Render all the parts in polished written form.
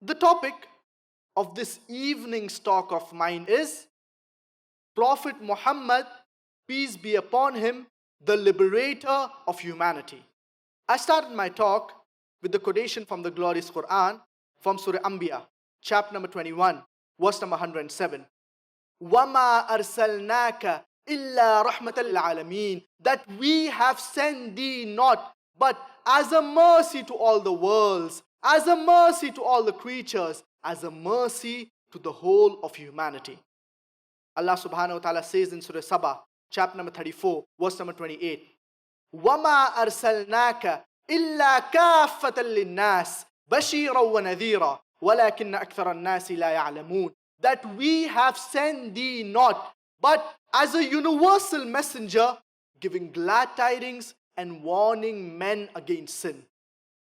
The topic of this evening's talk of mine is Prophet Muhammad, peace be upon him, the liberator of humanity. I started my talk with the quotation from the glorious Quran from Surah Anbiya, chapter number 21, verse number 107. وَمَا أَرْسَلْنَاكَ إِلَّا رَحْمَةً لِلْعَالَمِينَ, that we have sent thee not but as a mercy to all the worlds, as a mercy to all the creatures, as a mercy to the whole of humanity. Allah subhanahu wa ta'ala says in Surah Sabah, chapter number 34, verse number 28, وَمَا أَرْسَلْنَاكَ إِلَّا كَافَّةً لِلنَّاسِ بَشِيرًا وَنَذِيرًا وَلَكِنَّ أَكْثَرَ النَّاسِ لَا يَعْلَمُونَ, that we have sent thee not but as a universal messenger, giving glad tidings and warning men against sin.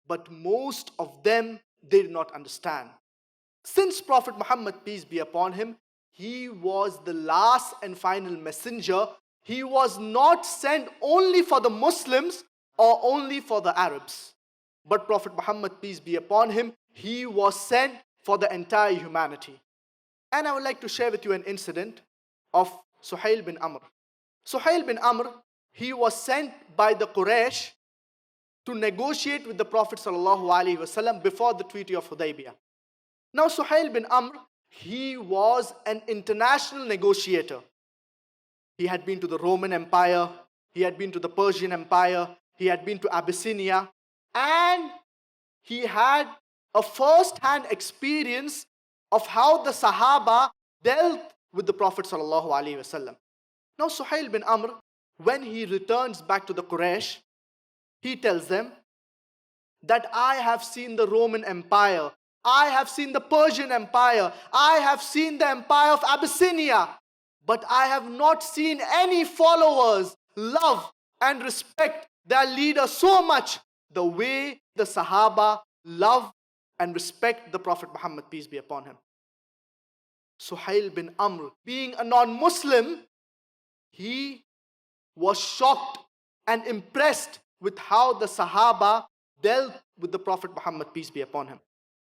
But most of them they did not understand. Since Prophet Muhammad, peace be upon him, he was the last and final messenger, he was not sent only for the Muslims or only for the Arabs. But Prophet Muhammad, peace be upon him, he was sent for the entire humanity. And I would like to share with you an incident of Suhail bin Amr. Suhail bin Amr, he was sent by the Quraysh to negotiate with the Prophet ﷺ before the Treaty of Hudaybiyah. Now Suhail bin Amr, he was an international negotiator. He had been to the Roman Empire, he had been to the Persian Empire, he had been to Abyssinia, and he had a first-hand experience of how the Sahaba dealt with the Prophet ﷺ. Now Suhail bin Amr, when he returns back to the Quraysh, he tells them that I have seen the Roman Empire, I have seen the Persian Empire, I have seen the Empire of Abyssinia, but I have not seen any followers love and respect their leader so much the way the Sahaba love and respect the Prophet Muhammad, peace be upon him. Suhail bin Amr, being a non-Muslim, he was shocked and impressed with how the Sahaba dealt with the Prophet Muhammad, peace be upon him.